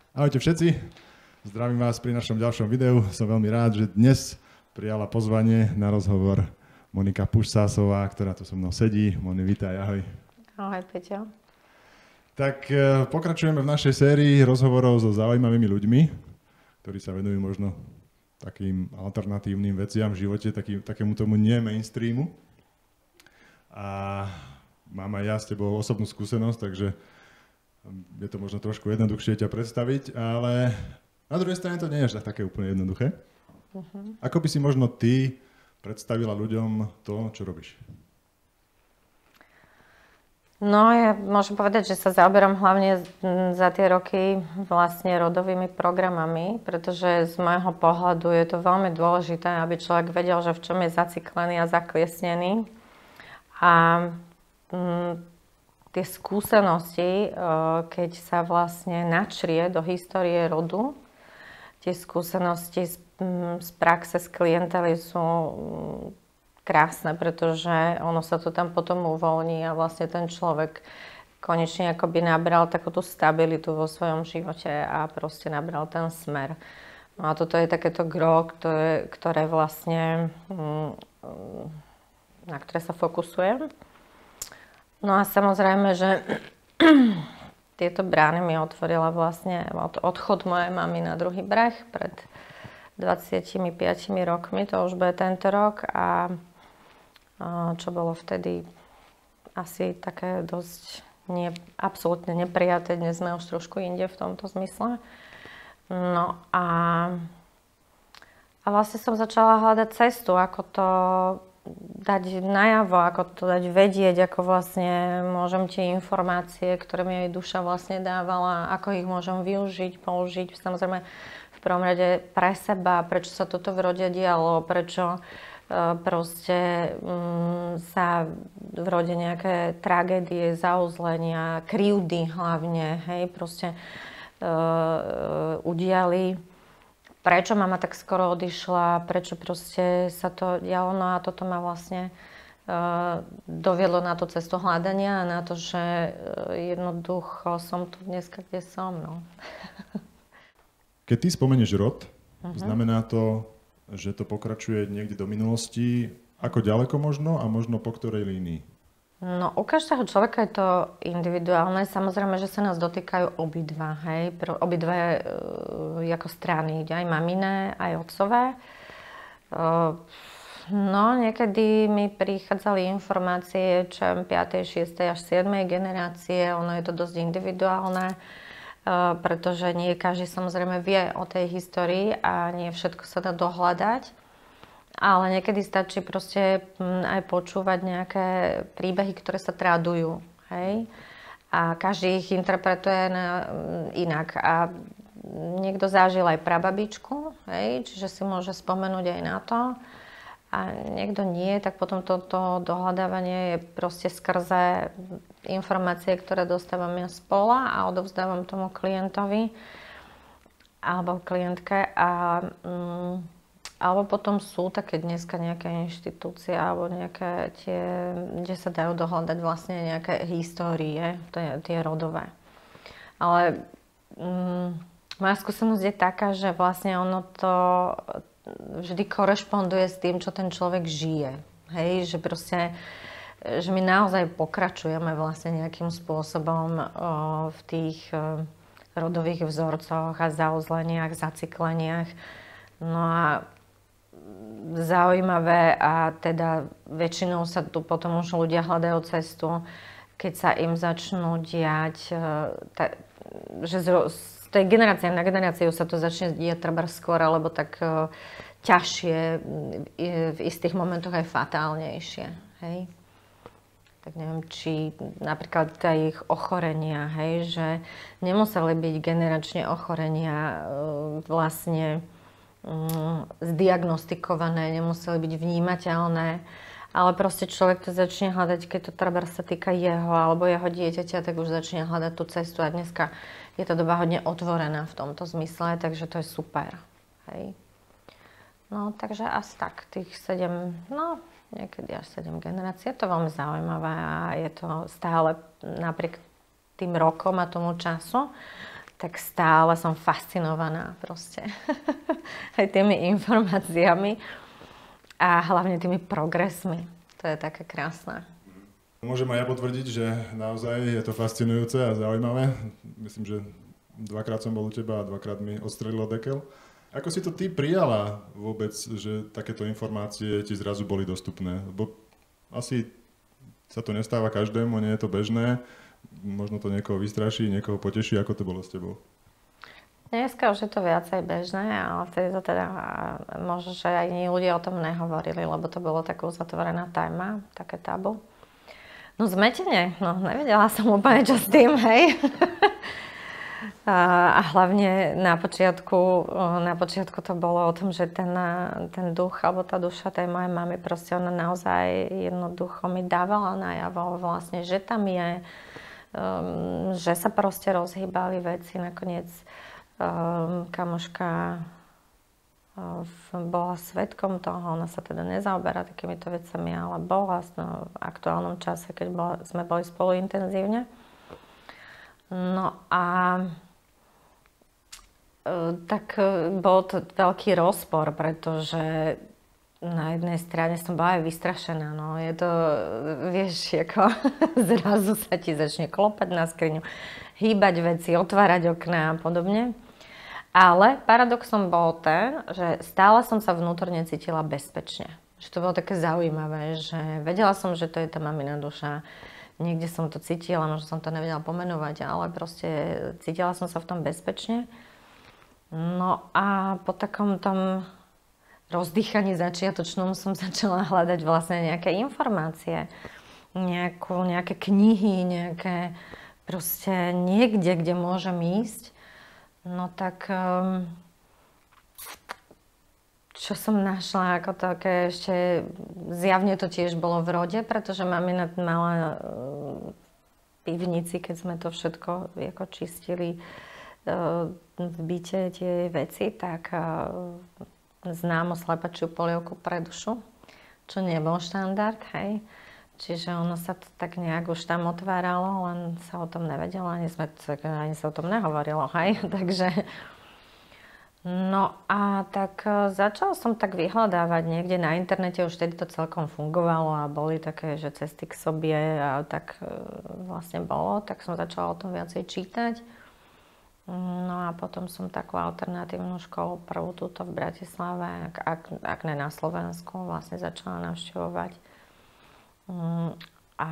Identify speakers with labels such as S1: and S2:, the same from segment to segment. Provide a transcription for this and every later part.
S1: Ahojte všetci, zdravím vás pri našom ďalšom videu. Som veľmi rád, že dnes prijala pozvanie na rozhovor Monika Pušsásová, ktorá tu so mnou sedí. Moni, vítaj, ahoj.
S2: Ahoj, Peťo.
S1: Tak pokračujeme v našej sérii rozhovorov so zaujímavými ľuďmi, ktorí sa venujú možno takým alternatívnym veciam v živote, takému tomu nie mainstreamu. A mám aj ja s tebou osobnú skúsenosť, takže je to možno trošku jednoduchšie ťa predstaviť, ale na druhej strane to nie je až také úplne jednoduché. Ako by si možno ty predstavila ľuďom to, čo robíš?
S2: No, ja môžem povedať, že sa zaoberám hlavne za tie roky vlastne rodovými programami, pretože z môjho pohľadu je to veľmi dôležité, aby človek vedel, že v čom je zaciklený a zakliesnený. A tie skúsenosti, keď sa vlastne načrie do histórie rodu, tie skúsenosti z praxe, z klientely sú krásne, pretože ono sa to tam potom uvoľní a vlastne ten človek konečne akoby nabral takú tú stabilitu vo svojom živote a proste nabral ten smer. No a toto je takéto gro, ktoré vlastne, na ktoré sa fokusujem. No a samozrejme, že tieto brány mi otvorila vlastne odchod mojej mamy na druhý breh pred 25 rokmi, to už bude tento rok, a čo bolo vtedy asi také dosť absolútne neprijaté. Dnes sme už trošku inde v tomto zmysle. No a vlastne som začala hľadať cestu, ako to dať najavo, ako to dať vedieť, ako vlastne môžem tie informácie, ktoré mi jej duša vlastne dávala, ako ich môžem využiť, použiť. Samozrejme v prvom rade pre seba, prečo sa toto v rode dialo, prečo proste sa v rode nejaké tragédie, zauzlenia, krivdy hlavne, hej, proste udiali. Prečo mama tak skoro odišla, prečo proste sa to dialo, no a toto ma vlastne doviedlo na tú cestu hľadania a na to, že jednoducho som tu dneska, kde som, no.
S1: Keď ty spomenieš rod, znamená to, že to pokračuje niekde do minulosti, ako ďaleko možno a možno po ktorej línii?
S2: No, u každého človeka je to individuálne. Samozrejme, že sa nás dotýkajú obidva, hej. Obidve ako strany, aj maminé, aj otcové. No, niekedy mi prichádzali informácie, čo 5., 6. až 7. generácie. Ono je to dosť individuálne, pretože nie každý samozrejme vie o tej histórii a nie všetko sa dá dohľadať. Ale niekedy stačí proste aj počúvať nejaké príbehy, ktoré sa tradujú, hej? A každý ich interpretuje inak. A niekto zažil aj prababičku, hej? Čiže si môže spomenúť aj na to. A niekto nie, tak potom toto dohľadávanie je proste skrze informácie, ktoré dostávam ja z pola a odovzdávam tomu klientovi alebo klientke. Alebo potom sú také dneska nejaké inštitúcie alebo nejaké tie, kde sa dajú dohľadať vlastne nejaké histórie, tie rodové. Ale moja skúsenosť je taká, že vlastne ono to vždy korešponduje s tým, čo ten človek žije. Hej, že proste, že my naozaj pokračujeme vlastne nejakým spôsobom v tých rodových vzorcoch a zauzleniach, zacikleniach. No a zaujímavé, a teda väčšinou sa tu potom už ľudia hľadajú cestu, keď sa im začnú diať, že z tej generácie na generáciu sa to začne diať treba skôr, alebo tak ťažšie, v istých momentoch aj fatálnejšie, hej. Tak neviem, či napríklad ich ochorenia, hej, že nemuseli byť generačne ochorenia vlastne zdiagnostikované, nemuseli byť vnímateľné, ale proste človek to začne hľadať, keď to treba sa týka jeho alebo jeho dieťaťa, tak už začne hľadať tú cestu a dneska je tá doba hodne otvorená v tomto zmysle, takže to je super, hej. No, takže asi tak, tých 7, no, niekedy až 7 generácií, je to veľmi zaujímavé a je to stále napriek tým rokom a tomu času, tak stále som fascinovaná proste aj tými informáciami a hlavne tými progresmi. To je také krásne.
S1: Môžem aj ja potvrdiť, že naozaj je to fascinujúce a zaujímavé. Myslím, že 2-krát som bol u teba a 2-krát mi odstrelilo dekel. Ako si to ty prijala vôbec, že takéto informácie ti zrazu boli dostupné? Lebo asi sa to nestáva každému, nie je to bežné. Možno to niekoho vystraší, niekoho poteší. Ako to bolo s tebou?
S2: Dneska už je to viacej bežné, ale vtedy to teda možno, že aj iní ľudia o tom nehovorili, lebo to bolo taká uzatvorená téma, také tabu. No zmetenie, no nevedela som úplne čo s tým, hej. A hlavne na počiatku to bolo o tom, že ten duch alebo tá duša tej mojej mamy, proste ona naozaj jednoducho mi dávala najavo vlastne, že tam je, že sa proste rozhýbali veci. Nakoniec kamoška bola svedkom toho, ona sa teda nezaoberá takýmito vecami, ale bola v aktuálnom čase, keď sme boli spolu intenzívne. No a tak bol to veľký rozpor, pretože na jednej strane som bola aj vystrašená, no je to, vieš, ako zrazu sa ti začne klopať na skriňu, hýbať veci, otvárať okná a podobne. Ale paradoxom bol ten, že stále som sa vnútorne cítila bezpečne. Že to bolo také zaujímavé, že vedela som, že to je tá mamina duša. Niekde som to cítila, možno som to nevedela pomenovať, ale proste cítila som sa v tom bezpečne. No a po takom tom rozdýchaní začiatočnom som začala hľadať vlastne nejaké informácie. Nejaké knihy, nejaké proste niekde, kde môžem ísť. No tak, čo som našla ako také ešte, zjavne to tiež bolo v rode, pretože mamina mala v pivnici, keď sme to všetko ako čistili v byte tie veci, tak známo slepačiu polievku pre dušu, čo nebol štandard, hej. Čiže ono sa to tak nejak už tam otváralo, len sa o tom nevedelo, ani sa o tom nehovorilo, hej. Takže, no a tak začala som tak vyhľadávať niekde na internete, už vtedy to celkom fungovalo a boli také, že cesty k sobie a tak vlastne bolo, tak som začala o tom viacej čítať. No a potom som takú alternatívnu školu, prvú túto v Bratislave, ak ne na Slovensku, vlastne začala navštevovať. No a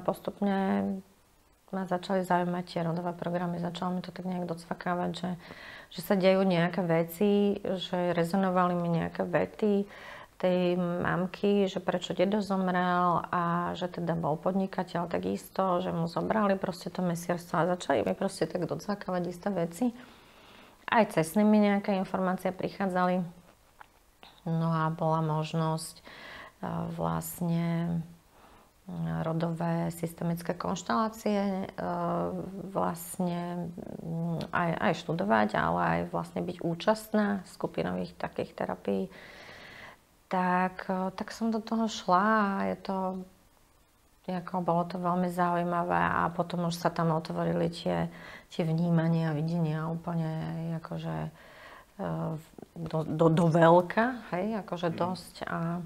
S2: postupne ma začali zaujímať tie rodové programy, začalo mi to tak nejak docvakávať, že sa dejú nejaké veci, že rezonovali mi nejaké vety tej mamky, že prečo dedo zomrel a že teda bol podnikateľ takisto, že mu zobrali proste to mesierstvo a začali mi proste tak docvakávať isté veci. Aj cez nimi nejaké informácie prichádzali. No a bola možnosť vlastne rodové systemické konštelácie vlastne aj študovať, ale aj vlastne byť účastná skupinových takých terapií. Tak som do toho šla a bolo to veľmi zaujímavé a potom už sa tam otvorili tie vnímania a videnia úplne akože do veľka, hej, akože dosť a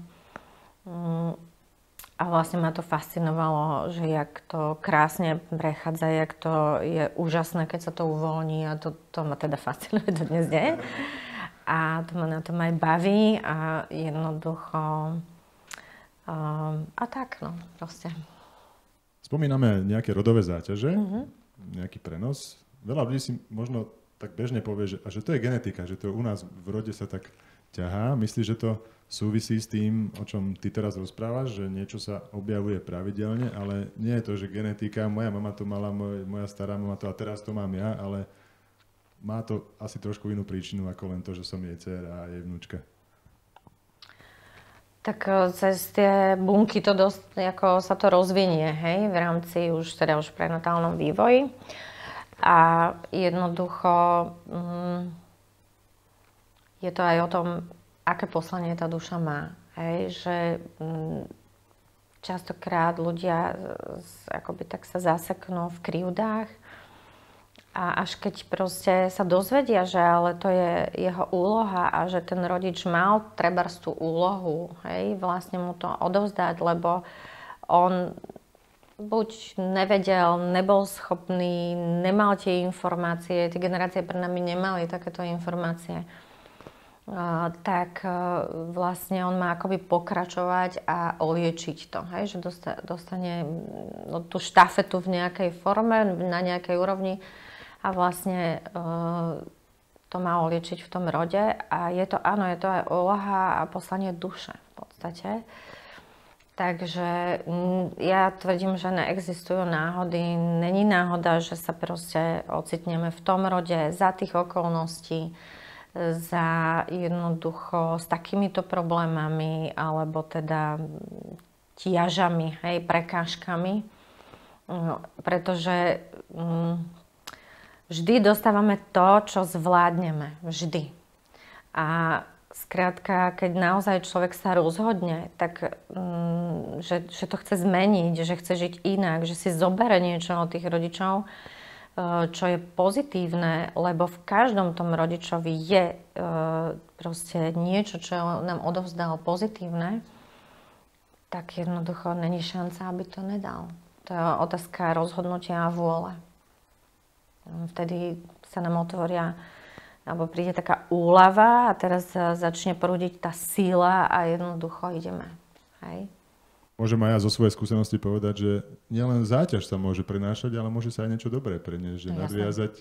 S2: vlastne ma to fascinovalo, že jak to krásne prechádza, jak to je úžasné, keď sa to uvoľní a to ma teda fascinuje do dnes deň. A to ma na tom aj baví a jednoducho a tak, no, proste.
S1: Spomíname nejaké rodové záťaže, nejaký prenos. Veľa ľudí si možno tak bežne povie, že to je genetika, že to u nás v rode sa tak ťahá. Myslíš, že to súvisí s tým, o čom ty teraz rozprávaš, že niečo sa objavuje pravidelne, ale nie je to, že genetika, moja mama to mala, moja stará mama to a teraz to mám ja, ale má to asi trošku inú príčinu ako len to, že som jej dcéra a jej vnúčka.
S2: Tak cez tie bunky to dosť, ako sa to rozvinie, hej, v rámci už prenatálnom vývoji. A jednoducho je to aj o tom, aké poslanie tá duša má. Hej, že častokrát ľudia akoby tak sa zaseknú v krivdách A až keď proste sa dozvedia, že ale to je jeho úloha a že ten rodič mal trebárs tú úlohu, hej, vlastne mu to odovzdať, lebo on buď nevedel, nebol schopný, nemal tie informácie, tie generácie pred nami nemali takéto informácie, tak vlastne on má akoby pokračovať a oliečiť to, hej? Že dostane tú štafetu v nejakej forme, na nejakej úrovni a vlastne to má oliečiť v tom rode a je to, áno, je to aj úloha a poslanie duše v podstate. Takže ja tvrdím, že neexistujú náhody. Není náhoda, že sa proste ocitneme v tom rode za tých okolností, za jednoducho s takýmito problémami alebo teda tiažami, hej, prekážkami. Pretože vždy dostávame to, čo zvládneme. Vždy. A skrátka, keď naozaj človek sa rozhodne, tak že to chce zmeniť, že chce žiť inak, že si zobere niečo od tých rodičov, čo je pozitívne, lebo v každom tom rodičovi je proste niečo, čo nám odovzdalo pozitívne, tak jednoducho není šanca, aby to nedal. To je otázka rozhodnutia a vôle. Vtedy sa nám otvoria, alebo príde taká úlava a teraz začne prúdiť tá síla a jednoducho ideme. Hej?
S1: Môžem aj ja zo svojej skúsenosti povedať, že nielen záťaž sa môže prenášať, ale môže sa aj niečo dobré preniesť, že nadviazať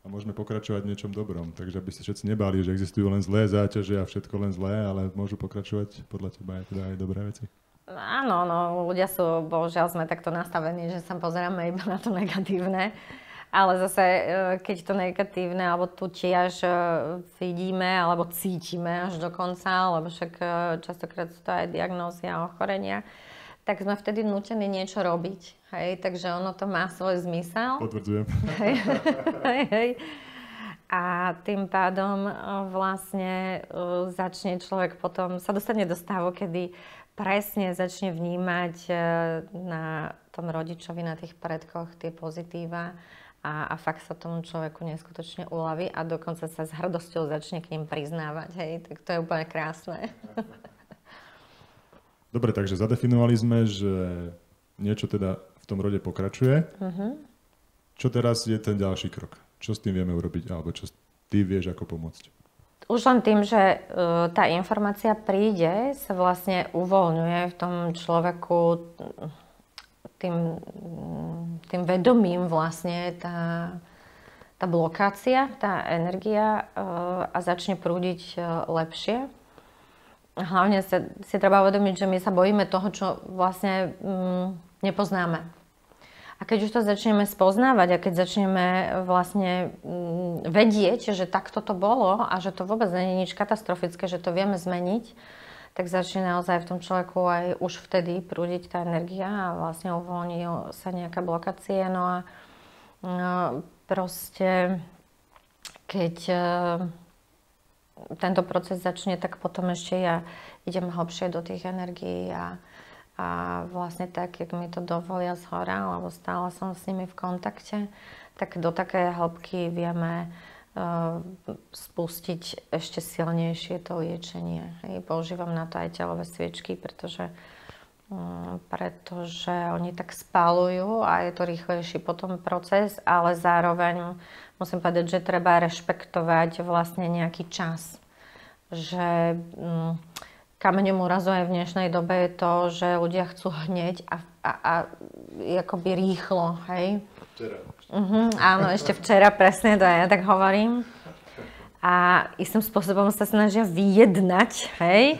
S1: a môžeme pokračovať v niečom dobrom. Takže aby ste všetci nebáli, že existujú len zlé záťaže a všetko len zlé, ale môžu pokračovať podľa teba aj teda aj dobré veci.
S2: Áno, no, ľudia sú, bohužiaľ sme takto nastavení, že sa pozeráme iba na to negatívne. Ale zase, keď to negatívne alebo tú tiež vidíme alebo cítime až do konca, lebo však častokrát sú to aj diagnózy a ochorenia, tak sme vtedy nútení niečo robiť. Hej? Takže ono to má svoj zmysel.
S1: Potvrdzujem.
S2: Hej. A tým pádom vlastne začne človek potom, sa dostane do stavu, kedy presne začne vnímať na tom rodičovi, na tých predkoch tie pozitíva a fakt sa tomu človeku neskutočne uľaví a dokonca sa s hrdosťou začne k ním priznávať. Hej? Tak to je úplne krásne.
S1: Dobre, takže zadefinovali sme, že niečo teda v tom rode pokračuje. Čo teraz je ten ďalší krok? Čo s tým vieme urobiť? Alebo čo ty vieš, ako pomôcť?
S2: Už len tým, že tá informácia príde, sa vlastne uvoľňuje v tom človeku tým vedomím vlastne tá blokácia, tá energia a začne prúdiť lepšie. Hlavne si treba uvedomiť, že my sa bojíme toho, čo vlastne nepoznáme. A keď už to začneme spoznávať a keď začneme vlastne vedieť, že takto to bolo a že to vôbec nie je nič katastrofické, že to vieme zmeniť, tak začne naozaj v tom človeku aj už vtedy prúdiť tá energia a vlastne uvoľní sa nejaká blokácie. No a proste keď tento proces začne, tak potom ešte ja idem hlbšie do tých energií a vlastne tak, jak mi to dovolia zhora, lebo stále som s nimi v kontakte, tak do také hĺbky vieme spustiť ešte silnejšie to liečenie. Hej. Používam na to aj telové sviečky, pretože oni tak spalujú a je to rýchlejší potom proces, ale zároveň musím povedať, že treba rešpektovať vlastne nejaký čas. Že kameňom úrazu aj v dnešnej dobe je to, že ľudia chcú hneď a akoby rýchlo, hej.
S1: Včera.
S2: Áno, ešte včera, presne, to ja tak hovorím. A istým spôsobom sa snažia vyjednať, hej,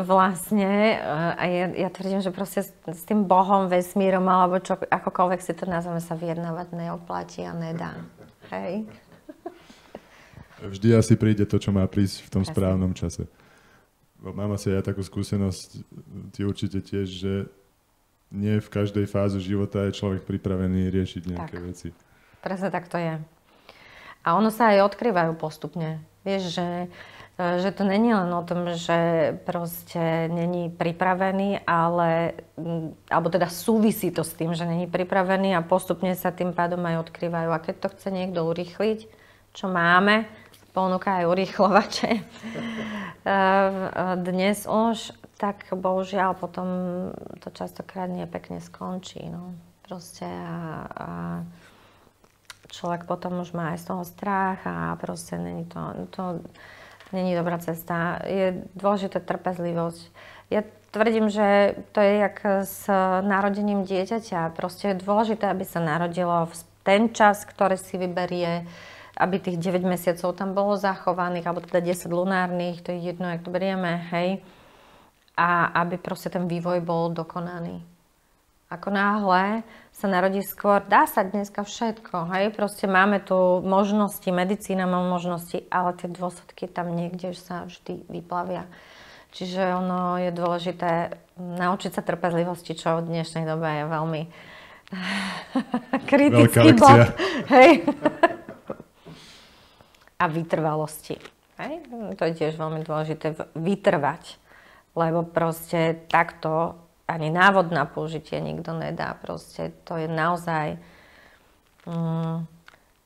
S2: vlastne. A ja tvrdím, že proste s tým Bohom, vesmírom, alebo čo, akokoľvek si to nazveme, sa vyjednávať neoplatí a nedá, hej.
S1: Vždy asi príde to, čo má prísť v tom správnom čase. Mám asi aj takú skúsenosť, ty určite tiež, že nie v každej fáze života je človek pripravený riešiť nejaké veci. Presne
S2: tak to je. A ono sa aj odkrývajú postupne. Vieš, že Že to není len o tom, že proste není pripravený, alebo teda súvisí to s tým, že není pripravený a postupne sa tým pádom aj odkrývajú. A keď to chce niekto urýchliť, čo máme, ponúka aj urýchlovače dnes už, tak bohužiaľ potom to častokrát nie pekne skončí. No. Proste a človek potom už má aj z toho strach a proste není to není dobrá cesta. Je dôležitá trpezlivosť. Ja tvrdím, že to je jak s narodením dieťaťa. Proste je dôležité, aby sa narodilo v ten čas, ktorý si vyberie, aby tých 9 mesiacov tam bolo zachovaných, alebo teda 10 lunárnych, to je jedno, jak to berieme, hej. A aby proste ten vývoj bol dokonaný. Ako náhle sa narodí skôr, dá sa dneska všetko, hej, proste máme tu možnosti, medicína má možnosti, ale tie dôsledky tam niekde sa vždy vyplavia. Čiže ono je dôležité naučiť sa trpezlivosti, čo v dnešnej dobe je veľmi kritický bod. Hej. A vytrvalosti. Hej. To je tiež veľmi dôležité, vytrvať, lebo proste takto ani návod na použitie nikto nedá. Proste to je naozaj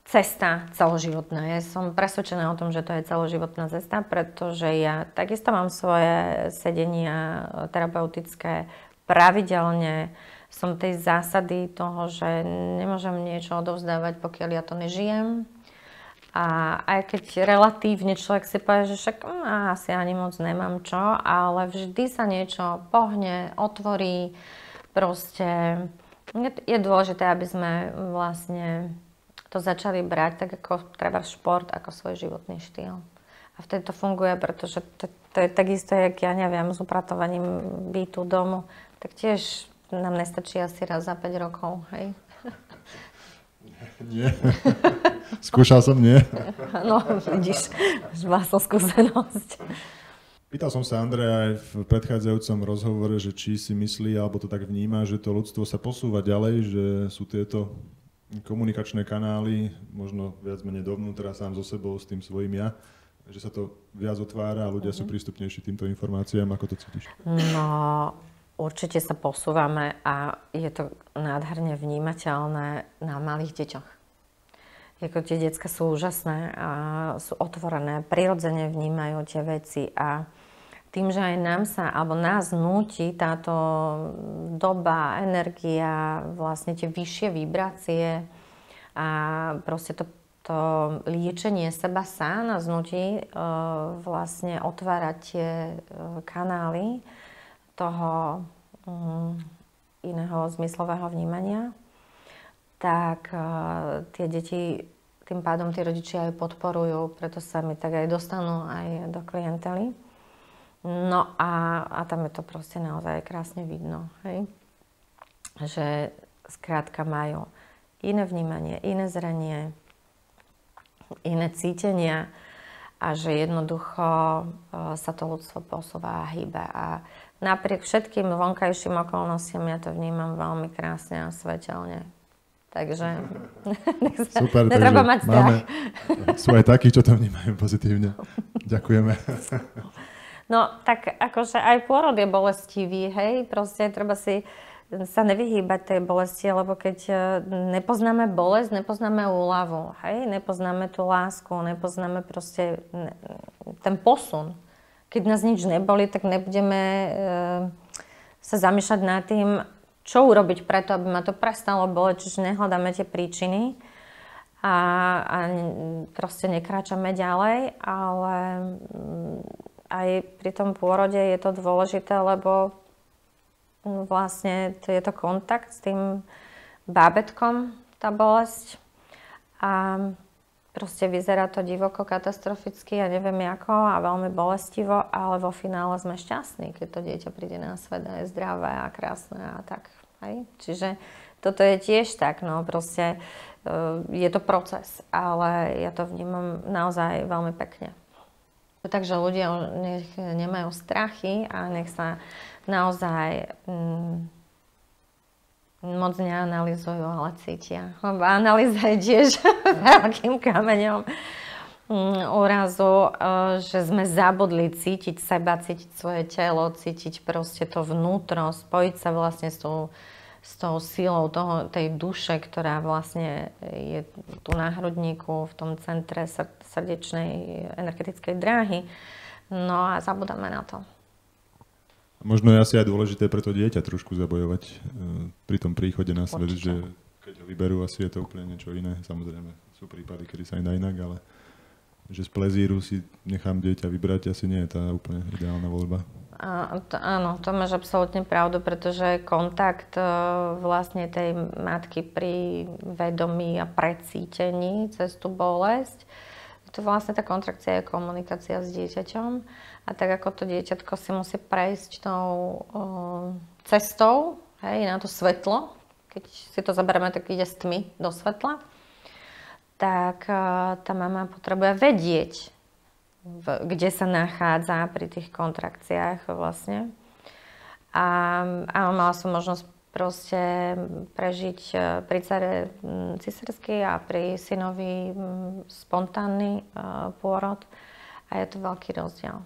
S2: cesta celoživotná. Ja som presvedčená o tom, že to je celoživotná cesta, pretože ja takisto mám svoje sedenia terapeutické pravidelne. Som tej zásady toho, že nemôžem niečo odovzdávať, pokiaľ ja to nežijem. A aj keď relatívne človek si povie, že však asi ani moc nemám čo, ale vždy sa niečo pohne, otvorí. Proste je dôležité, aby sme vlastne to začali brať tak ako treba šport, ako svoj životný štýl. A vtedy to funguje, pretože to je takisto, jak ja neviem, s upratovaním bytu, domu, tak tiež nám nestačí asi raz za 5 rokov, hej?
S1: Nie. Skúšal som, nie?
S2: No, vidíš, mal som skúsenosť.
S1: Pýtal som sa Andreja aj v predchádzajúcom rozhovore, že či si myslí, alebo to tak vníma, že to ľudstvo sa posúva ďalej, že sú tieto komunikačné kanály, možno viac menej dovnútra, sám so sebou, s tým svojím ja, že sa to viac otvára a ľudia sú prístupnejší týmto informáciám. Ako to cítiš?
S2: No, určite sa posúvame a je to nádherne vnímateľné na malých deťoch. Jako tie decká sú úžasné a sú otvorené, prirodzene vnímajú tie veci a tým, že aj nás núti táto doba, energia, vlastne tie vyššie vibrácie a proste to liečenie seba nás núti vlastne otvárať tie kanály toho iného zmyslového vnímania, tak tie deti, tým pádom tí rodičia aj podporujú, preto sa mi tak aj dostanú aj do klientely. No a tam je to proste naozaj krásne vidno, hej? Že skrátka majú iné vnímanie, iné zrenie, iné cítenia a že jednoducho sa to ľudstvo posúva a hýbe. A napriek všetkým vonkajším okolnostiam ja to vnímam veľmi krásne a svetelne. Takže
S1: super,
S2: netreba mať strach.
S1: Sú aj takí, čo to vnímajú pozitívne. Ďakujeme.
S2: No, tak akože aj pôrod je bolestivý, hej? Proste treba si sa nevyhýbať tej bolesti, lebo keď nepoznáme bolesť, nepoznáme úľavu, hej? Nepoznáme tú lásku, nepoznáme proste ten posun. Keď nás nič neboli, tak nebudeme sa zamýšľať nad tým, čo urobiť preto, aby ma to prestalo boleť, čiže nehľadáme tie príčiny a proste nekráčame ďalej, ale aj pri tom pôrode je to dôležité, lebo vlastne je to kontakt s tým bábätkom, tá bolesť a proste vyzerá to divoko, katastroficky, ja neviem ako a veľmi bolestivo, ale vo finále sme šťastní, keď to dieťa príde na svet a je zdravé a krásne a tak. Hej? Čiže toto je tiež tak, no proste je to proces, ale ja to vnímam naozaj veľmi pekne. Takže ľudia nech nemajú strachy a nech sa naozaj moc neanalizujú, ale cítia. Lebo analýza je tiež veľkým kameňom úrazu, že sme zabudli cítiť seba, cítiť svoje telo, cítiť proste to vnútro, spojiť sa vlastne s tou silou tej duše, ktorá vlastne je tu na hrudníku, v tom centre srdečnej energetickej dráhy. No a zabudáme na to.
S1: Možno je asi aj dôležité pre to dieťa trošku zabojovať pri tom príchode na svet, že keď ho vyberú, asi je to úplne niečo iné. Samozrejme, sú prípady, kedy sa nedá inak, ale že z plezíru si nechám dieťa vybrať, asi nie je tá úplne ideálna voľba.
S2: Áno, to máš absolútne pravdu, pretože kontakt vlastne tej matky pri vedomí a precítení cez tú bolesť, to vlastne tá kontrakcia je komunikácia s dieťaťom a tak ako to dieťatko si musí prejsť tou cestou, hej, na to svetlo, keď si to zaberieme, tak ide z tmy do svetla, tak tá mama potrebuje vedieť, kde sa nachádza pri tých kontrakciách vlastne. A mala som možnosť proste prežiť pri dcere cisársky a pri synovi spontánny pôrod. A je to veľký rozdiel.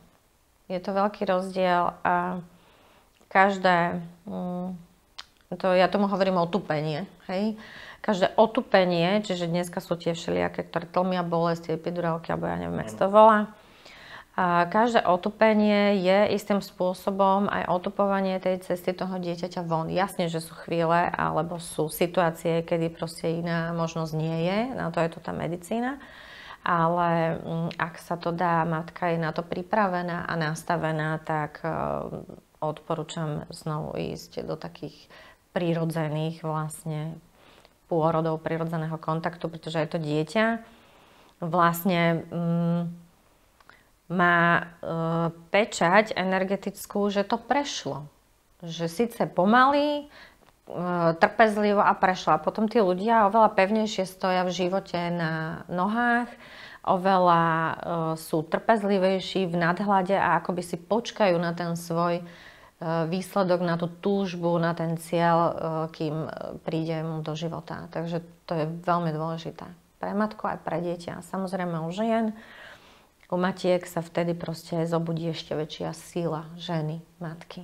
S2: Je to veľký rozdiel a každé, ja tomu hovorím otupenie, hej? Každé otupenie, čiže dneska sú tie všelijaké, ktoré tlmia bolesť, tie epidurálky, alebo ja neviem, jak to volá. A každé otupenie je istým spôsobom aj otupovanie tej cesty toho dieťaťa von. Jasne, že sú chvíle, alebo sú situácie, kedy proste iná možnosť nie je, na to je to tá medicína. Ale ak sa to dá, matka je na to pripravená a nastavená, tak odporúčam znovu ísť do takých prírodzených vlastne pôrodov, prirodzeného kontaktu, pretože aj to dieťa vlastne má pečať energetickú, že to prešlo. Že síce pomaly, trpezlivo a prešlo. A potom tí ľudia oveľa pevnejšie stoja v živote na nohách, oveľa sú trpezlivejší v nadhľade a akoby si počkajú na ten svoj výsledok, na tú túžbu, na ten cieľ, kým príde mu do života. Takže to je veľmi dôležité. Pre matku aj pre dieťa. Samozrejme u žien. U matiek sa vtedy proste zobudí ešte väčšia sila ženy, matky.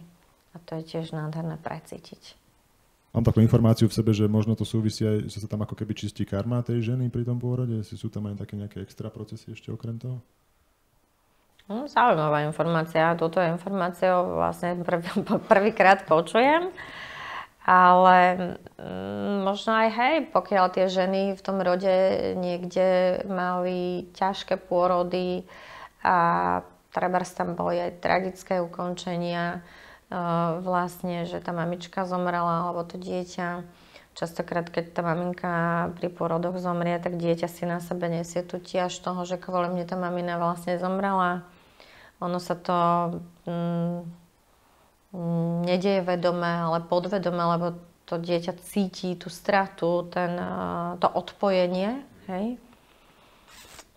S2: A to je tiež nádherné precítiť.
S1: Mám takú informáciu v sebe, že možno to súvisí aj, že sa tam ako keby čistí karma tej ženy pri tom pôrode. Sú tam aj také nejaké extra procesy ešte okrem toho?
S2: Zaujímavá informácia. Túto informáciu vlastne prvýkrát počujem. Ale možno aj hej, pokiaľ tie ženy v tom rode niekde mali ťažké pôrody a trebárs tam boli aj tragické ukončenia, vlastne, že tá mamička zomrela alebo to dieťa. Častokrát, keď tá maminka pri pôrodoch zomrie, tak dieťa si na sebe nesie tú tiaž toho, že kvôli mne tá mamina vlastne zomrela. Ono sa to nedeje vedome, ale podvedome, lebo to dieťa cíti tú stratu, to odpojenie. Hej?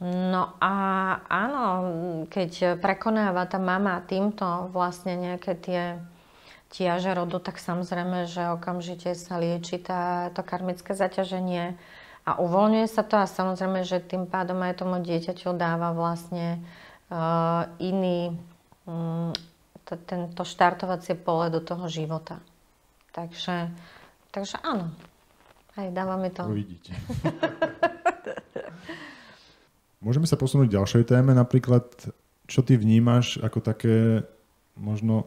S2: No a áno, keď prekonáva tá mama týmto vlastne nejaké tie tiaže rodu, tak samozrejme, že okamžite sa lieči to karmické zaťaženie a uvoľňuje sa to a samozrejme, že tým pádom aj tomu dieťaťu dáva vlastne tento štartovacie pole do toho života. Takže áno. Aj dáva mi to.
S1: Uvidíte. Môžeme sa posunúť k ďalšej téme, napríklad, čo ty vnímaš ako také možno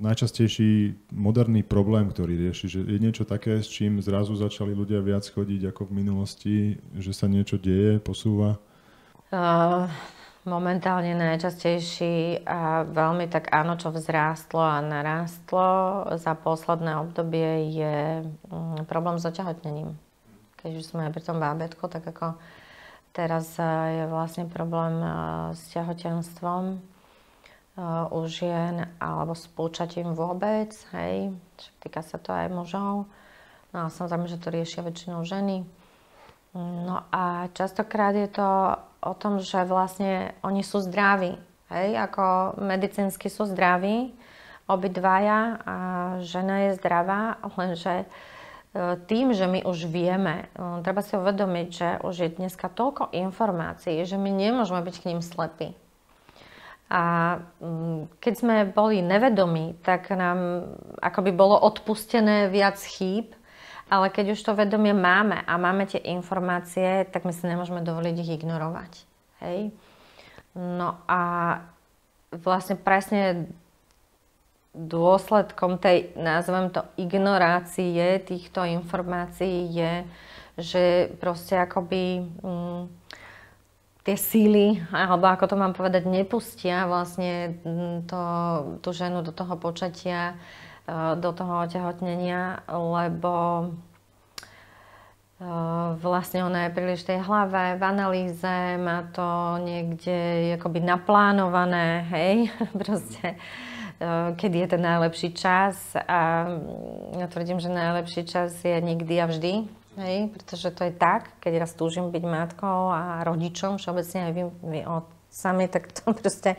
S1: najčastejší moderný problém, ktorý rieši, že je niečo také, s čím zrazu začali ľudia viac chodiť ako v minulosti, že sa niečo deje, posúva? Momentálne najčastejší a veľmi tak áno, čo vzrástlo a narástlo za posledné obdobie je problém s otehotnením. Keď už sme pri tom bábätku, tak ako teraz je vlastne problém s tehotenstvom u žien alebo s počatím vôbec, hej. Týka sa to aj mužov. No a samozrejme, že to riešia väčšinou ženy. No a častokrát je to o tom, že vlastne oni sú zdraví, hej, ako medicínsky sú zdraví, obidvaja a žena je zdravá, lenže
S2: tým, že my už vieme, treba si uvedomiť, že už je dneska toľko informácií, že my nemôžeme byť k ním slepí. A keď sme boli nevedomí, tak nám akoby bolo odpustené viac chýb, ale keď už to vedomie máme a máme tie informácie, tak my si nemôžeme dovoliť ich ignorovať. Hej? No a vlastne presne dôsledkom tej, nazvem to, ignorácie týchto informácií je, že proste akoby tie síly, alebo ako to mám povedať, nepustia vlastne tú ženu do toho počatia, do toho otehotnenia, lebo vlastne ona je príliš v tej hlave, v analýze, má to niekde akoby naplánované, hej, proste kedy je ten najlepší čas a ja tvrdím, že najlepší čas je nikdy a vždy, hej, pretože to je tak, keď raz túžim byť matkou a rodičom, všeobecne aj vy sami, tak to proste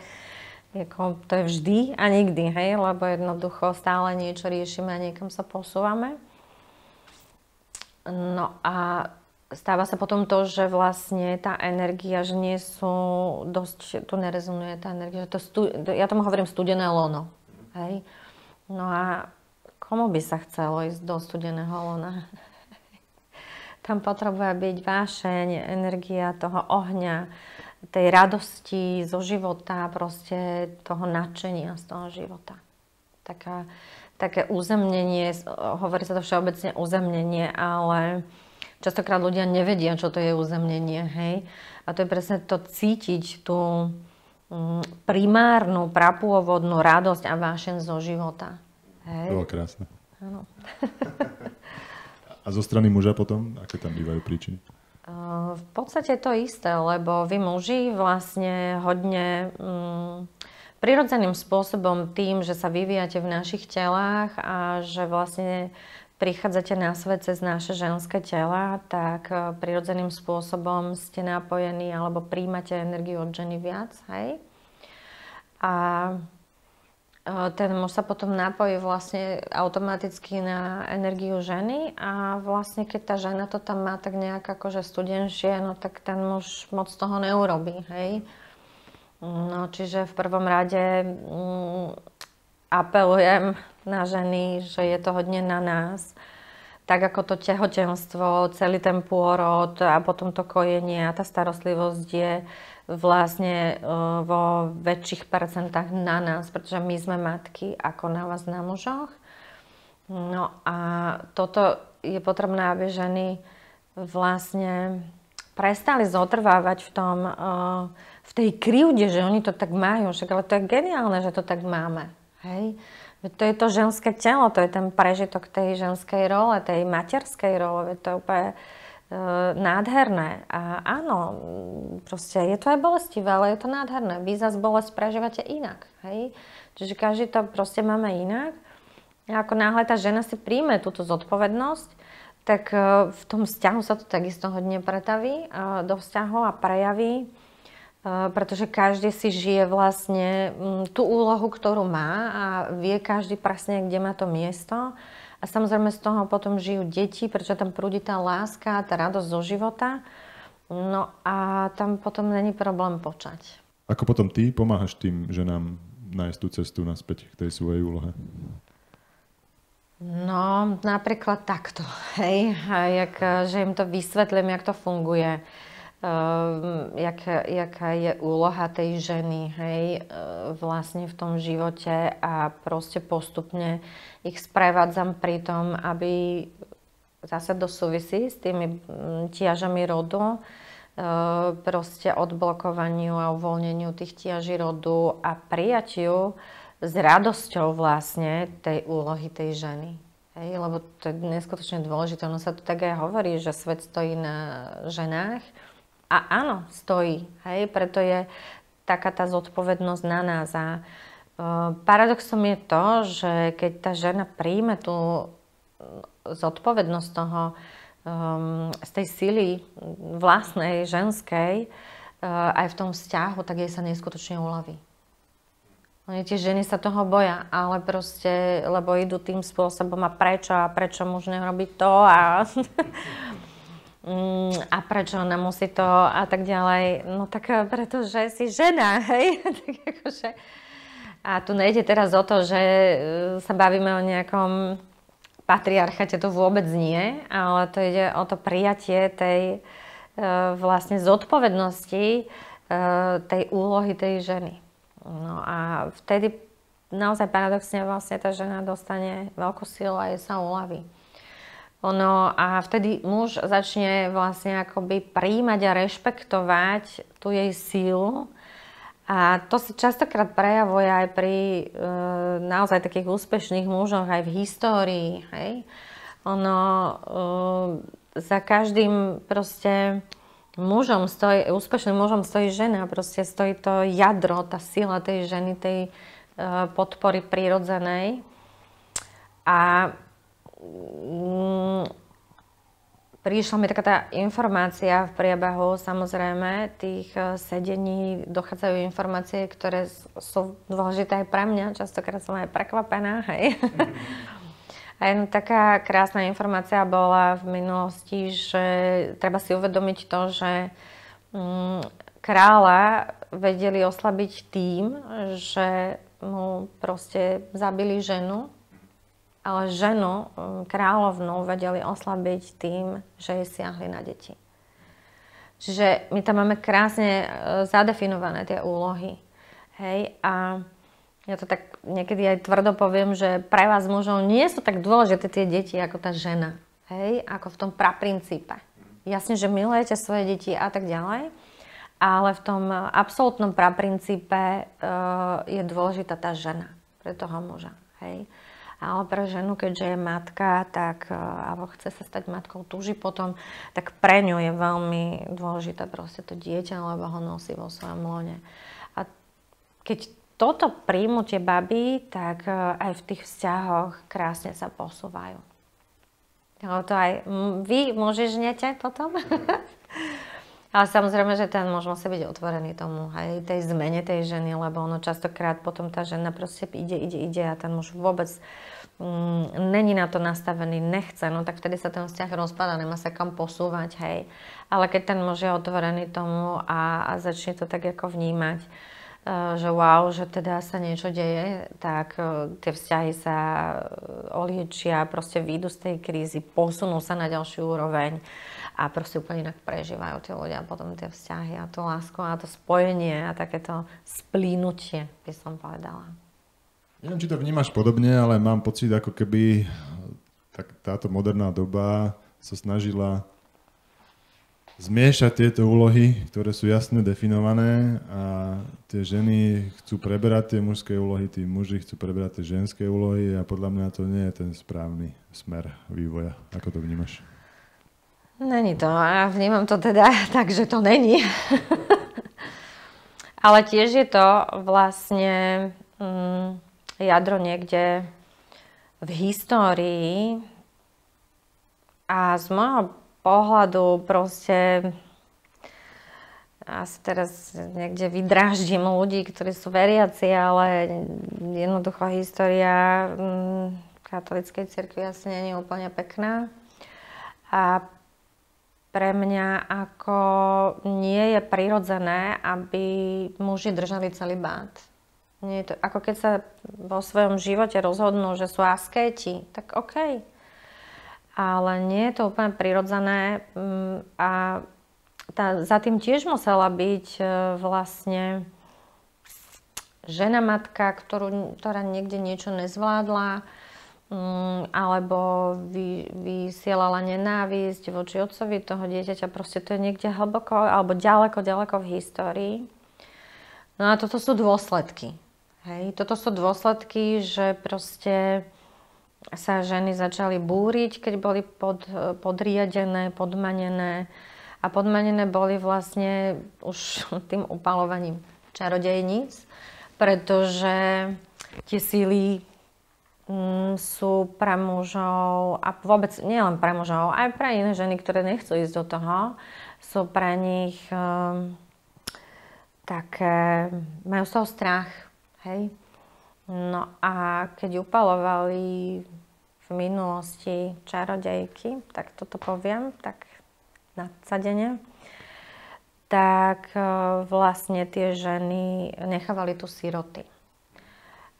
S2: to je vždy a nikdy, hej, lebo jednoducho stále niečo riešime a niekam sa posúvame. No a stáva sa potom to, že vlastne tá energia, že nie sú dosť, tu nerezonuje tá energia, že ja tomu hovorím studené lono, hej. No a komu by sa chcelo ísť do studeného lona? Tam potrebuje byť vášeň, energia toho ohňa, tej radosti zo života, proste toho nadšenia z toho života. Také uzemnenie, hovorí sa to všeobecne uzemnenie, ale častokrát ľudia nevedia, čo to je uzemnenie, hej. A to je presne to cítiť tú primárnu, prapôvodnú radosť a vášeň zo života. Hej.
S1: To bolo krásne.
S2: Áno.
S1: A zo strany muža potom, aké tam bývajú príčiny?
S2: V podstate to isté, lebo vy muži vlastne hodne prirodzeným spôsobom tým, že sa vyvíjate v našich telách a že vlastne prichádzate na svet cez naše ženské tela, tak prirodzeným spôsobom ste napojení alebo príjmate energiu od ženy viac, hej? A ten muž sa potom napojí vlastne automaticky na energiu ženy a vlastne keď tá žena to tam má tak nejak akože studenšie, no tak ten muž moc toho neurobí, hej? No, čiže v prvom rade apelujem na ženy, že je to hodne na nás. Tak ako to tehotenstvo, celý ten pôrod a potom to kojenie a tá starostlivosť je vlastne vo väčších percentách na nás, pretože my sme matky ako na vás, na mužoch. No a toto je potrebné, aby ženy vlastne prestali zotrvávať v tej krivde, že oni to tak majú. Však, ale to je geniálne, že to tak máme. Hej? To je to ženské telo, to je ten prežitok tej ženskej role, tej materskej role. To je úplne nádherné. A áno, proste je to aj bolestivé, ale je to nádherné. Vy zase bolesť prežívate inak. Hej? Čiže každý to proste máme inak. A ako náhle tá žena si príjme túto zodpovednosť, tak v tom vzťahu sa to takisto hodne pretaví do vzťahu a prejaví, pretože každý si žije vlastne tú úlohu, ktorú má a vie každý presne, kde má to miesto. A samozrejme z toho potom žijú deti, pretože tam prúdi tá láska, tá radosť zo života. No a tam potom není problém počať.
S1: Ako potom ty pomáhaš tým ženám nájsť tú cestu naspäť k tej svojej úlohe?
S2: No, napríklad takto, hej, že im to vysvetlím, jak to funguje, jaká je úloha tej ženy, hej, vlastne v tom živote a proste postupne ich sprevádzam pri tom, aby zase do súvisí s tými tiažami rodu, proste odblokovaniu a uvoľneniu tých tiaží rodu a prijatiu s radosťou vlastne tej úlohy tej ženy. Hej, lebo to je neskutočne dôležité. Ono sa tu tak aj hovorí, že svet stojí na ženách. A áno, stojí. Hej, preto je taká tá zodpovednosť na nás. A paradoxom je to, že keď tá žena príjme tú zodpovednosť toho, z tej sily vlastnej, ženskej, aj v tom vzťahu, tak jej sa neskutočne uľaví. Oni tie ženy sa toho boja, ale proste, lebo idú tým spôsobom a prečo muž nerobí to a a prečo ona musí to a tak ďalej. No tak pretože si žena, hej? Tak akože... A tu nejde teraz o to, že sa bavíme o nejakom patriarchate, to vôbec nie, ale to ide o to prijatie tej vlastne zodpovednosti tej úlohy tej ženy. No a vtedy naozaj paradoxne vlastne tá žena dostane veľkú silu a jej sa uľaví. A vtedy muž začne vlastne akoby prijímať a rešpektovať tú jej sílu. A to sa častokrát prejavuje aj pri naozaj takých úspešných mužoch aj v histórii. Hej? Za každým proste úspešným mužom stojí žena, proste stojí to jadro, tá sila tej ženy, tej podpory prirodzenej. A prišla mi taká tá informácia v priebehu, samozrejme, tých sedení dochádzajú informácie, ktoré sú dôležité aj pre mňa, častokrát som aj prekvapená, hej. A jedna taká krásna informácia bola v minulosti, že treba si uvedomiť to, že kráľa vedeli oslabiť tým, že mu proste zabili ženu, ale ženu, kráľovnú, vedeli oslabiť tým, že jej siahli na deti. Čiže my tam máme krásne zadefinované tie úlohy. Hej, a ja to tak niekedy aj tvrdo poviem, že pre vás mužov nie sú tak dôležité tie deti ako tá žena. Hej, ako v tom praprincípe. Jasne, že milujete svoje deti a tak ďalej, ale v tom absolútnom praprincípe je dôležitá tá žena pre toho muža. Hej. Ale pre ženu, keďže je matka, tak, alebo chce sa stať matkou, túži potom, tak pre ňu je veľmi dôležité proste to dieťa, lebo ho nosí vo svojom lone. A keď toto príjmu tie baby, tak aj v tých vzťahoch krásne sa posúvajú. Ale to aj vy muži žnete potom. Ale samozrejme, že ten muž musí byť otvorený tomu, aj tej zmene tej ženy, lebo ono častokrát potom tá žena proste ide a ten muž vôbec není na to nastavený, nechce, no tak vtedy sa ten vzťah rozpadá, nemá sa kam posúvať, hej. Ale keď ten muž je otvorený tomu a začne to tak ako vnímať, že wow, že teda sa niečo deje, tak tie vzťahy sa oliečia, proste výjdu z tej krízy, posunú sa na ďalšiu úroveň a proste úplne inak prežívajú tí ľudia potom tie vzťahy a tú lásku a to spojenie a takéto splínutie, by som povedala.
S1: Neviem, či to vnímaš podobne, ale mám pocit, ako keby táto moderná doba sa snažila zmiešať tieto úlohy, ktoré sú jasne definované a tie ženy chcú preberať tie mužské úlohy, tí muži chcú preberať tie ženské úlohy a podľa mňa to nie je ten správny smer vývoja. Ako to vnímaš?
S2: Není to. A vnímam to teda tak, že to není. Ale tiež je to vlastne jadro niekde v histórii a z môjho pohľadu proste asi teraz niekde vydráždim ľudí, ktorí sú veriaci, ale jednoducho história katolíckej cirkvi asi nie je úplne pekná. A pre mňa ako nie je prirodzené, aby muži držali celibát. Nie je to, ako keď sa vo svojom živote rozhodnú, že sú askéti, tak okej. Ale nie je to úplne prirodzené a za tým tiež musela byť vlastne žena matka, ktorá niekde niečo nezvládla alebo vysielala nenávisť voči otcovi toho dieťaťa. Proste to je niekde hlboko alebo ďaleko v histórii. No a toto sú dôsledky. Hej? Toto sú dôsledky, že proste sa ženy začali búriť, keď boli podriadené, podmanené. A podmanené boli vlastne už tým upalovaním čarodejníc, pretože tie síly sú pre mužov, a vôbec nie len pre mužov, aj pre iné ženy, ktoré nechcú ísť do toho, sú pre nich také, majú z toho strach, hej? No a keď upalovali v minulosti čarodejky, tak toto poviem, tak nadsadene, tak vlastne tie ženy nechávali tu siroty.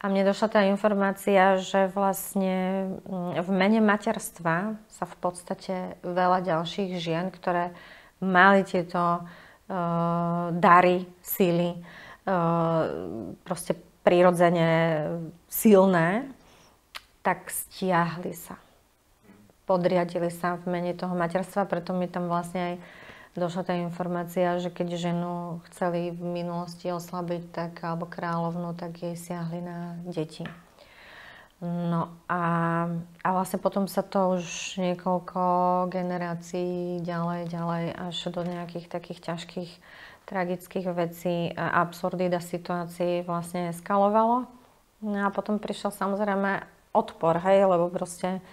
S2: A mne došla tá informácia, že vlastne v mene materstva sa v podstate veľa ďalších žien, ktoré mali tieto dary, síly, proste prirodzene silné, tak stiahli sa. Podriadili sa v mene toho materstva, preto mi tam vlastne aj došla tá informácia, že keď ženu chceli v minulosti oslabiť, tak, alebo kráľovnú, tak jej siahli na deti. No a vlastne potom sa to už niekoľko generácií ďalej až do nejakých takých ťažkých, tragických vecí a absurdita situácií vlastne eskalovalo. No a potom prišiel samozrejme odpor, hej, lebo proste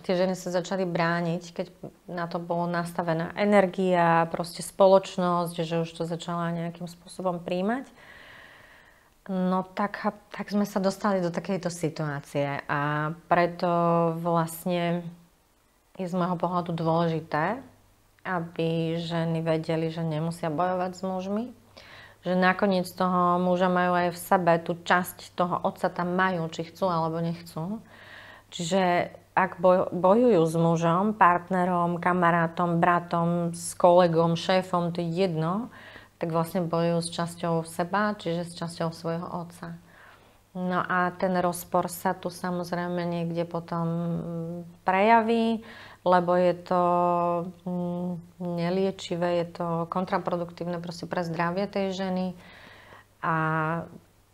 S2: tie ženy sa začali brániť, keď na to bolo nastavená energia, proste spoločnosť, že už to začala nejakým spôsobom príjmať. No tak sme sa dostali do takejto situácie a preto vlastne je z môjho pohľadu dôležité, aby ženy vedeli, že nemusia bojovať s mužmi, že nakoniec toho muža majú aj v sebe, tú časť toho otca tam majú, či chcú alebo nechcú. Čiže ak bojujú s mužom, partnerom, kamarátom, bratom, s kolegom, šéfom, to je jedno, tak vlastne bojujú s časťou seba, čiže s časťou svojho otca. No a ten rozpor sa tu samozrejme niekde potom prejaví, lebo je to neliečivé, je to kontraproduktívne proste pre zdravie tej ženy a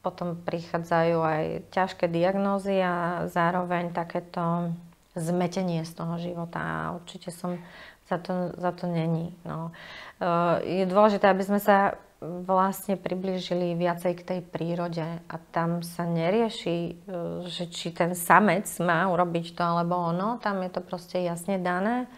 S2: potom prichádzajú aj ťažké diagnózy a zároveň takéto zmetenie z toho života a určite som za to není. No. Je dôležité, aby sme sa vlastne priblížili viacej k tej prírode a tam sa nerieši, že či ten samec má urobiť to alebo ono, tam je to proste jasne dané.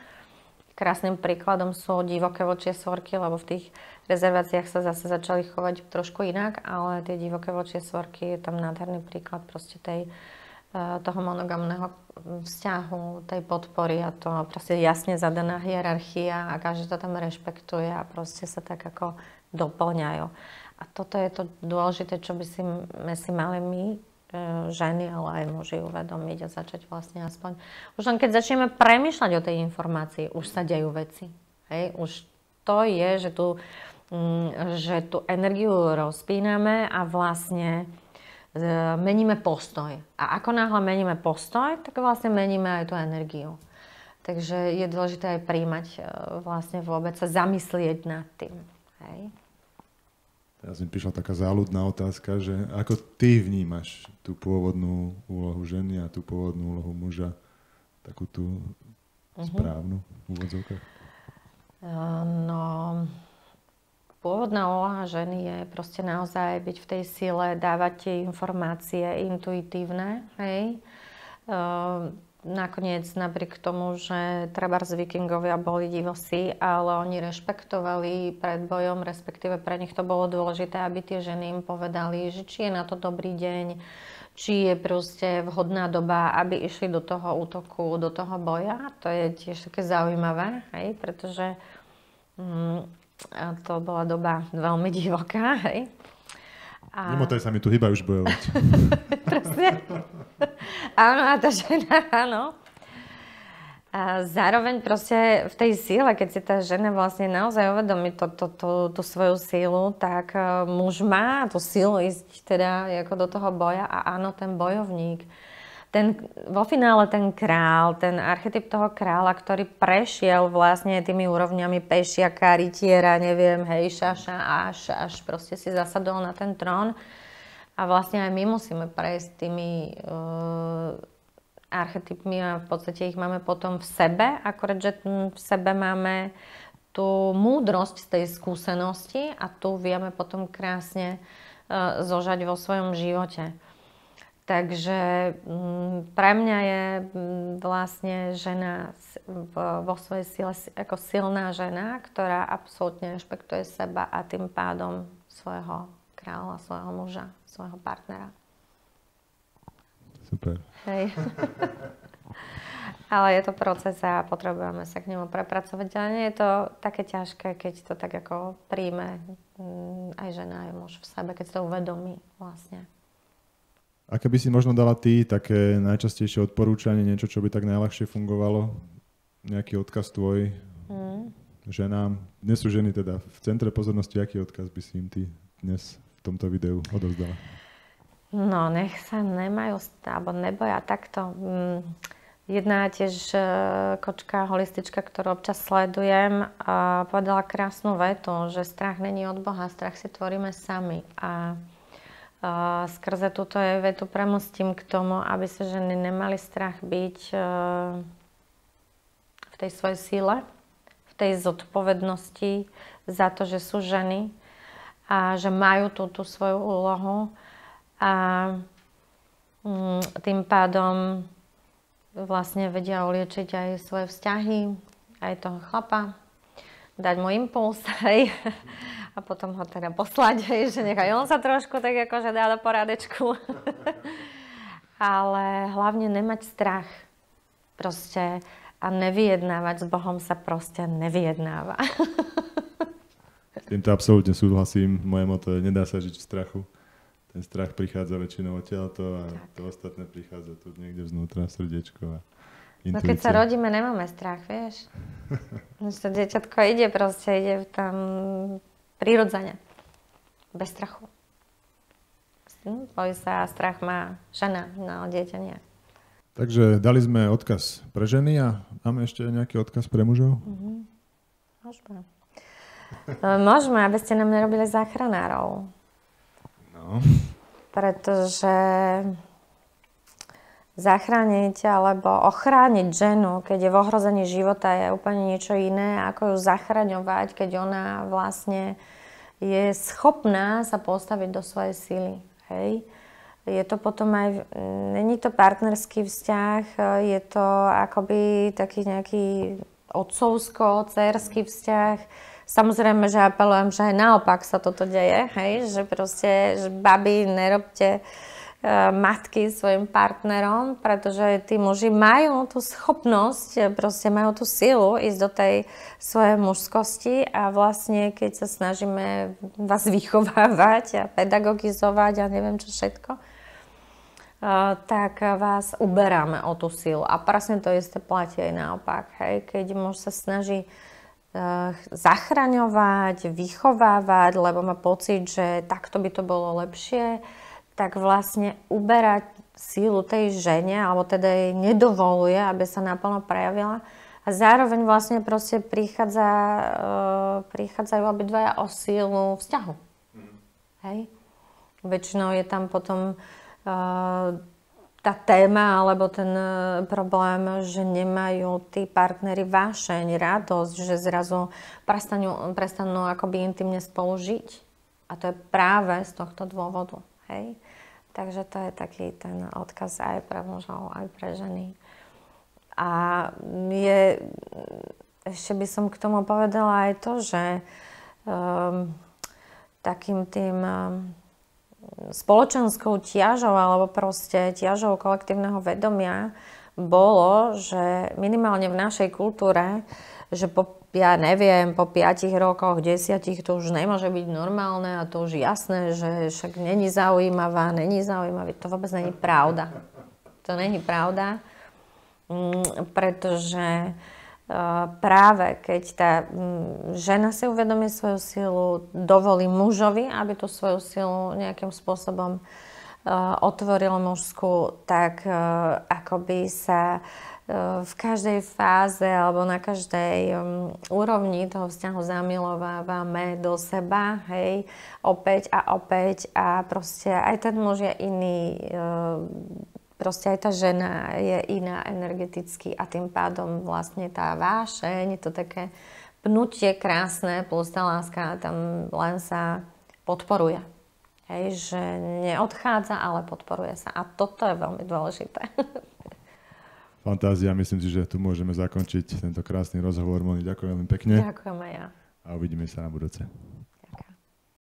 S2: Krásnym príkladom sú divoké vlčie svorky, lebo v tých rezerváciách sa zase začali chovať trošku inak, ale tie divoké vlčie svorky je tam nádherný príklad proste toho monogamného vzťahu, tej podpory a to proste jasne zadaná hierarchia a každý to tam rešpektuje a proste sa tak ako doplňajú. A toto je to dôležité, čo by sme si mali my, ženy, ale aj muži uvedomiť a začať vlastne aspoň. Už len keď začneme premýšľať o tej informácii, už sa dejú veci. Hej? Už to je, že tú energiu rozpíname a vlastne meníme postoj. A ako náhle meníme postoj, tak vlastne meníme aj tú energiu. Takže je dôležité aj príjmať, vlastne vôbec sa zamyslieť nad tým. Hej?
S1: Teraz mi prišla taká záľudná otázka, že ako ty vnímaš tú pôvodnú úlohu ženy a tú pôvodnú úlohu muža, takú tú správnu v úvodzovkách?
S2: No, pôvodná úloha ženy je proste naozaj byť v tej sile, dávať tie informácie intuitívne, hej. Nakoniec napriek tomu, že trebárs vikingovia boli divosí, ale oni rešpektovali pred bojom, respektíve pre nich to bolo dôležité, aby tie ženy im povedali, že či je na to dobrý deň, či je proste vhodná doba, aby išli do toho útoku, do toho boja. To je tiež také zaujímavé, hej, pretože to bola doba veľmi divoká, hej.
S1: Nemotaj sa mi tu hýba už bojovať.
S2: Presne. Áno, a tá žena, áno. A zároveň proste v tej síle, keď si tá žena vlastne naozaj uvedomí tú svoju sílu, tak muž má tú sílu ísť teda ako do toho boja a áno, ten bojovník. Vo finále ten král, ten archetyp toho kráľa, ktorý prešiel vlastne tými úrovňami pešiaka, rytiera, neviem, hej, šaša, až proste si zasadol na ten trón. A vlastne aj my musíme prejsť tými archetypmi a v podstate ich máme potom v sebe, akorát, že v sebe máme tú múdrosť z tej skúsenosti a tu vieme potom krásne zožať vo svojom živote. Takže pre mňa je vlastne žena vo svojej sile ako silná žena, ktorá absolútne rešpektuje seba a tým pádom svojho kráľa, svojho muža, svojho partnera.
S1: Super.
S2: Hej. Ale je to proces a potrebujeme sa k nemu prepracovať. Ale nie je to také ťažké, keď to tak ako príjme aj žena, aj muž v sebe, keď sa to uvedomí vlastne.
S1: Aké by si možno dala ty také najčastejšie odporúčanie, niečo, čo by tak najľahšie fungovalo? Nejaký odkaz tvoj ženám? Dnes sú ženy teda v centre pozornosti. Aký odkaz by si im ty dnes v tomto videu odovzdala?
S2: No, nech sa nemajú, alebo neboja takto. Jedna tiež kočka, holistička, ktorú občas sledujem, povedala krásnu vetu, že strach není od Boha, strach si tvoríme sami. A skrze túto vetu premostím k tomu, aby sa ženy nemali strach byť v tej svojej síle, v tej zodpovednosti za to, že sú ženy a že majú túto svoju úlohu. A tým pádom vlastne vedia uliečiť aj svoje vzťahy, aj toho chlapa, dať mu impuls, hej, a potom ho teda poslať, hej, že nechaj on sa trošku tak akože dá do porádečku. Ale hlavne nemať strach proste a nevyjednávať s Bohom sa proste nevyjednáva.
S1: S týmto absolútne súhlasím. Moje motto je, nedá sa žiť v strachu. Ten strach prichádza väčšinou odtiaľto a to ostatné prichádza tu niekde vznútra, srdiečko a intuícia.
S2: No keď sa rodíme, nemáme strach, vieš. To dieťatko ide tam prirodzene, bez strachu. Bojí sa a strach má žena, no dieťa nie.
S1: Takže dali sme odkaz pre ženy a máme ešte nejaký odkaz pre mužov?
S2: Môžeme. Môžeme, aby ste nám nerobili záchranárov.
S1: No.
S2: Pretože zachrániť alebo ochrániť ženu, keď je v ohrození života, je úplne niečo iné, ako ju zachraňovať, keď ona vlastne je schopná sa postaviť do svojej sily. Hej? Je to potom aj, není to partnerský vzťah, je to akoby taký nejaký otcovsko-dcérsky vzťah. Samozrejme, že apelujem, že aj naopak sa toto deje, hej? Že proste, že babi, nerobte matky svojim partnerom, pretože tí muži majú tú schopnosť, proste majú tú silu ísť do tej svojej mužskosti a vlastne, keď sa snažíme vás vychovávať a pedagogizovať a neviem čo všetko, tak vás uberáme o tú silu. A presne to isté platí aj naopak, hej? Keď muž sa snaží zachraňovať, vychovávať, lebo má pocit, že takto by to bolo lepšie, tak vlastne uberať sílu tej žene, alebo teda jej nedovoluje, aby sa naplno prejavila. A zároveň vlastne proste prichádzajú obidvaja o sílu vzťahu. Hej? Väčšinou je tam potom tá téma alebo ten problém, že nemajú tí partneri vášeň, radosť, že zrazu prestanú akoby intimne spolu žiť. A to je práve z tohto dôvodu. Hej? Takže to je taký ten odkaz aj pre mužov, aj pre ženy. A ešte by som k tomu povedala aj to, že takým tým spoločenskou ťažou alebo proste ťažou kolektívneho vedomia bolo, že minimálne v našej kultúre, že po 5 rokoch, 10 to už nemôže byť normálne a to už jasné, že však není zaujímavý. To vôbec není pravda. To není pravda, pretože práve keď tá žena si uvedomí svoju silu, dovolí mužovi, aby tú svoju silu nejakým spôsobom otvoril mužskú, tak akoby sa v každej fáze alebo na každej úrovni toho vzťahu zamilovávame do seba, hej, opäť a proste aj ten muž je iný, proste aj tá žena je iná energeticky a tým pádom vlastne tá vášeň, to také pnutie krásne plus tá láska tam len sa podporuje. Hej, že neodchádza, ale podporuje sa. A toto je veľmi dôležité.
S1: Fantázia, myslím si, že tu môžeme zakončiť tento krásny rozhovor. Moni, ďakujem veľmi pekne.
S2: Ďakujem aj ja.
S1: A uvidíme sa na budúce.